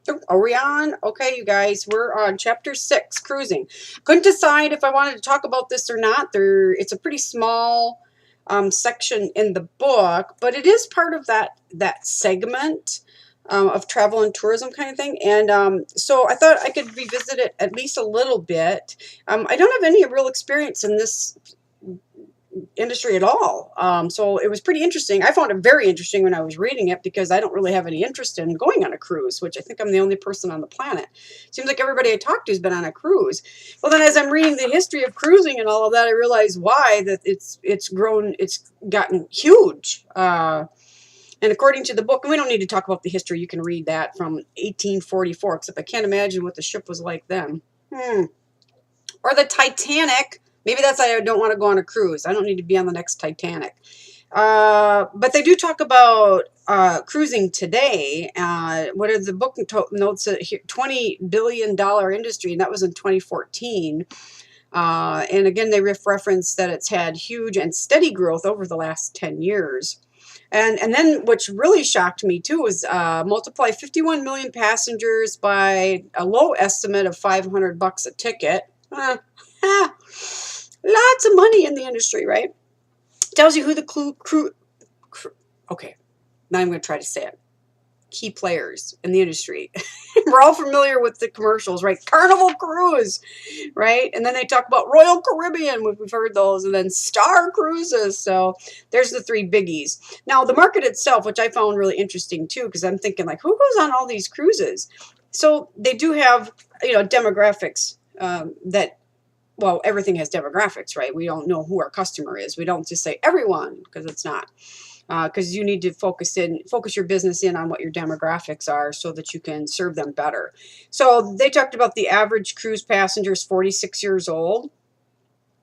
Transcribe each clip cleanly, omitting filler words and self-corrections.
Oh, are we on? Okay, you guys, we're on chapter 6, cruising. Couldn't decide if I wanted to talk about this or not. It's a pretty small section in the book, but it is part of that segment of travel and tourism kind of thing. And so I thought I could revisit it at least a little bit. I don't have any real experience in this industry at all. So it was pretty interesting. I found it very interesting when I was reading it because I don't really have any interest in going on a cruise, which I think I'm the only person on the planet. Seems like everybody I talk to has been on a cruise. Well, then as I'm reading the history of cruising and all of that, I realize why that it's grown, it's gotten huge. And according to the book, and we don't need to talk about the history, you can read that from 1844, except I can't imagine what the ship was like then. Or the Titanic. Maybe that's why I don't want to go on a cruise. I don't need to be on the next Titanic. But they do talk about cruising today. What are the book notes? $20 billion industry, and that was in 2014. And again, they reference that it's had huge and steady growth over the last 10 years. And then which really shocked me too was multiply 51 million passengers by a low estimate of $500 a ticket. Lots of money in the industry, right? Tells you who the okay, now I'm going to try to say it. Key players in the industry. We're all familiar with the commercials, right? Carnival Cruise, right? And then they talk about Royal Caribbean, we've heard those, and then Star Cruises. So there's the three biggies. Now, the market itself, which I found really interesting too, because I'm thinking like, who goes on all these cruises? So they do have, demographics that, well, everything has demographics, right? We don't know who our customer is. We don't just say everyone, because it's not. Because you need to focus your business in on what your demographics are so that you can serve them better. So they talked about the average cruise passenger is 46 years old.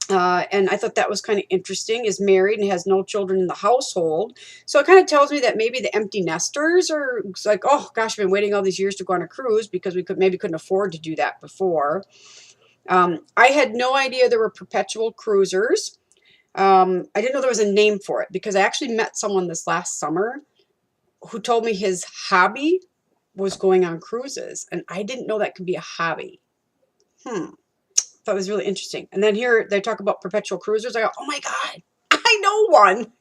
And I thought that was kind of interesting, is married and has no children in the household. So it kind of tells me that maybe the empty nesters are like, oh gosh, I've been waiting all these years to go on a cruise because we couldn't afford to do that before. I had no idea there were perpetual cruisers. I didn't know there was a name for it because I actually met someone this last summer who told me his hobby was going on cruises, and I didn't know that could be a hobby. That was really interesting. And then here they talk about perpetual cruisers. I go, oh my God, I know one.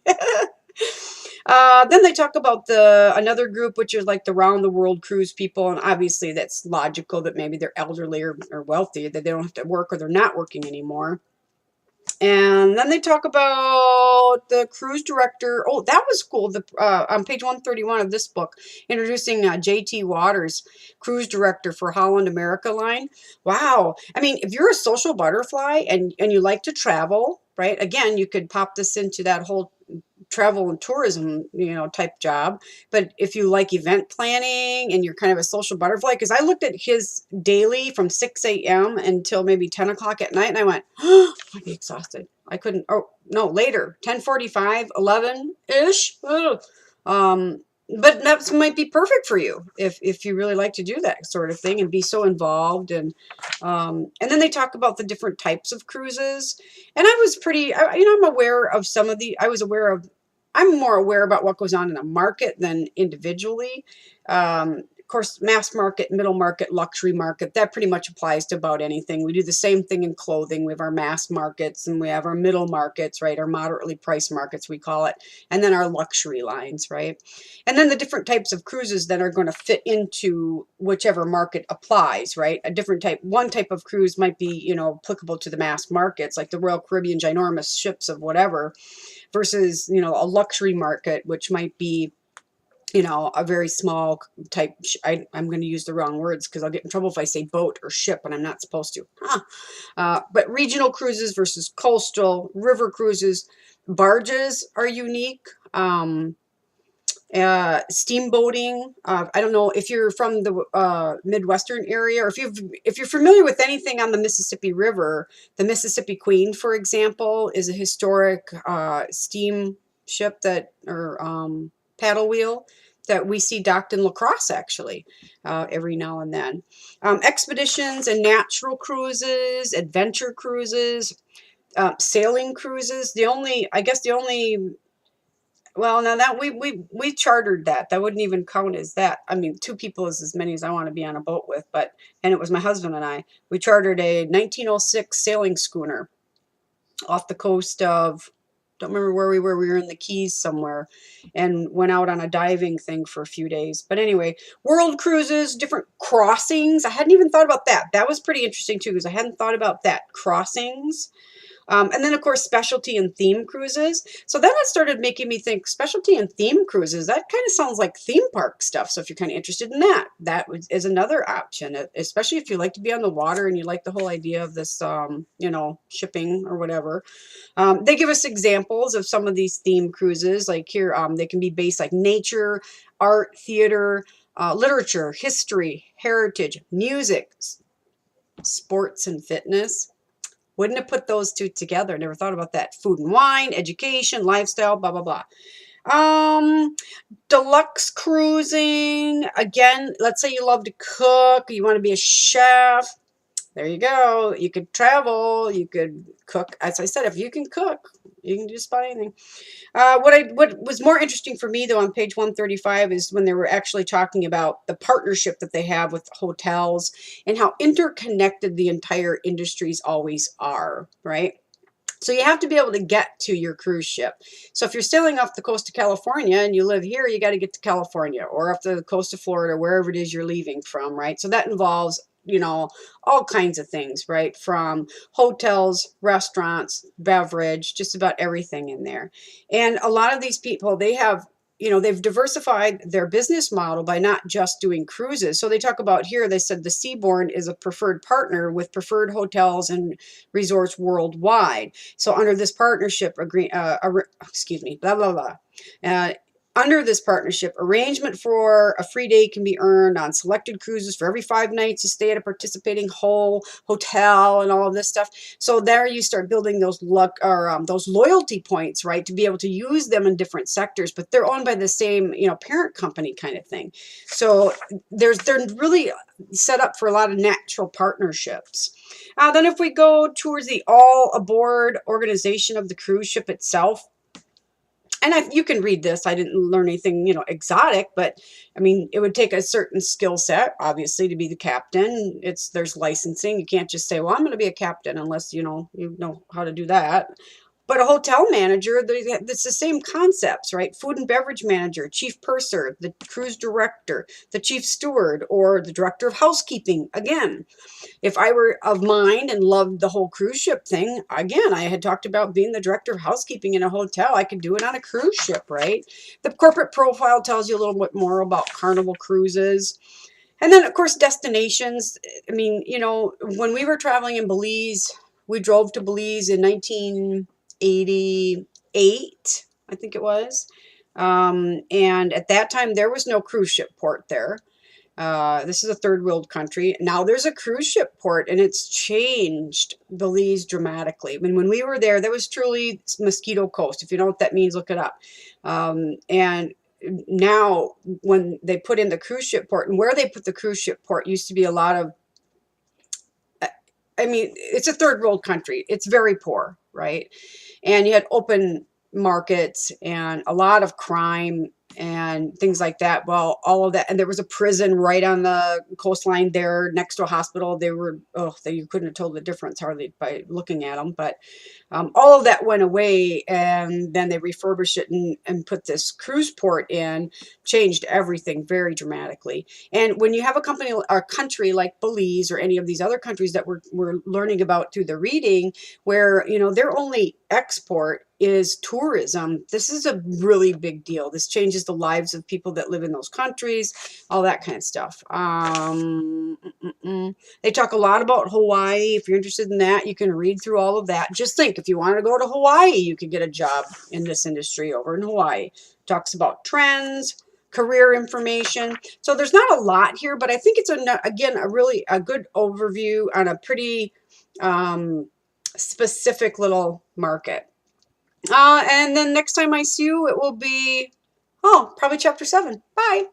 Then they talk about another group, which is like the round the world cruise people. And obviously that's logical that maybe they're elderly or wealthy, that they don't have to work or they're not working anymore. And then they talk about the cruise director. Oh, that was cool. On page 131 of this book, introducing J.T. Waters, cruise director for Holland America Line. Wow. I mean, if you're a social butterfly and you like to travel, right? Again, you could pop this into that whole travel and tourism, type job. But if you like event planning and you're kind of a social butterfly, because I looked at his daily from 6 a.m. until maybe 10 o'clock at night, and I went, oh, I'd be exhausted. I couldn't, oh, no, later, 10:45, 11-ish. But that might be perfect for you if you really like to do that sort of thing and be so involved. And then they talk about the different types of cruises. And I was I'm aware of some of I'm more aware about what goes on in a market than individually. Of course, mass market, middle market, luxury market, that pretty much applies to about anything. We do the same thing in clothing. We have our mass markets and we have our middle markets, right? Our moderately priced markets, we call it. And then our luxury lines, right? And then the different types of cruises that are going to fit into whichever market applies, right? One type of cruise might be, applicable to the mass markets, like the Royal Caribbean ginormous ships of whatever, versus, a luxury market, which might be, a very small type. I'm going to use the wrong words because I'll get in trouble if I say boat or ship, and I'm not supposed to. But regional cruises versus coastal, river cruises, barges are unique. Steamboating. I don't know if you're from the Midwestern area, or if you're familiar with anything on the Mississippi River. The Mississippi Queen, for example, is a historic steamship or paddle wheel that we see docked in La Crosse, actually, every now and then. Expeditions and natural cruises, adventure cruises, sailing cruises. The only Well, now that we chartered that. That wouldn't even count as that. I mean, two people is as many as I want to be on a boat with, but and it was my husband and I. We chartered a 1906 sailing schooner off the coast of, don't remember where we were. We were in the Keys somewhere and went out on a diving thing for a few days. But anyway, world cruises, different crossings. I hadn't even thought about that. That was pretty interesting too, because I hadn't thought about that. Crossings. And then, of course, specialty and theme cruises. So then it started making me think specialty and theme cruises, that kind of sounds like theme park stuff. So if you're kind of interested in that, is another option, especially if you like to be on the water and you like the whole idea of this, you know, shipping or whatever. They give us examples of some of these theme cruises. Like here, they can be based like nature, art, theater, literature, history, heritage, music, sports, and fitness. Wouldn't have put those two together. Never thought about that. Food and wine, education, lifestyle, blah, blah, blah. Deluxe cruising. Again, let's say you love to cook. You want to be a chef. There you go. You could travel. You could cook. As I said, if you can cook, you can just buy anything. What was more interesting for me, though, on page 135 is when they were actually talking about the partnership that they have with hotels and how interconnected the entire industries always are, right? So you have to be able to get to your cruise ship. So if you're sailing off the coast of California and you live here, you got to get to California, or off the coast of Florida, wherever it is you're leaving from, right? So that involves, you know, all kinds of things, right? From hotels, restaurants, beverage, just about everything in there. And a lot of these people, they have, you know, they've diversified their business model by not just doing cruises. So they talk about here, they said the Seabourn is a preferred partner with preferred hotels and resorts worldwide. So under this partnership, excuse me, blah, blah, blah. Under this partnership, arrangement for a free day can be earned on selected cruises for every 5 nights you stay at a participating hotel and all of this stuff. So there you start building those those loyalty points, right, to be able to use them in different sectors, but they're owned by the same, you know, parent company kind of thing. So they're really set up for a lot of natural partnerships. Then if we go towards the all aboard organization of the cruise ship itself, and you can read this. I didn't learn anything, you know, exotic, but I mean, it would take a certain skill set, obviously, to be the captain. There's licensing. You can't just say, well, I'm going to be a captain unless, you know how to do that. But a hotel manager, it's the same concepts, right? Food and beverage manager, chief purser, the cruise director, the chief steward, or the director of housekeeping. Again, if I were of mind and loved the whole cruise ship thing, again, I had talked about being the director of housekeeping in a hotel. I could do it on a cruise ship, right? The corporate profile tells you a little bit more about Carnival Cruises. And then, of course, destinations. I mean, you know, when we were traveling in Belize, we drove to Belize in 1988, I think it was. And at that time, there was no cruise ship port there. This is a third world country. Now there's a cruise ship port, and it's changed Belize dramatically. I mean, when we were there, there was truly Mosquito Coast. If you know what that means, look it up. And now when they put in the cruise ship port, and where they put the cruise ship port used to be a lot of, I mean, it's a third world country. It's very poor, right? And you had open markets and a lot of crime and things like that. Well, all of that. And there was a prison right on the coastline there next to a hospital. You couldn't have told the difference hardly by looking at them. But all of that went away, and then they refurbished it and put this cruise port in, changed everything very dramatically. And when you have a country like Belize or any of these other countries that we're learning about through the reading, where, you know, their only export is tourism, this is a really big deal. This changes the lives of people that live in those countries, all that kind of stuff. They talk a lot about Hawaii. If you're interested in that, you can read through all of that. Just think, if you wanted to go to Hawaii, you could get a job in this industry over in Hawaii. Talks about trends, career information. So there's not a lot here, but I think it's, again, a good overview on a pretty specific little market. And then next time I see you, it will be, probably chapter 7. Bye.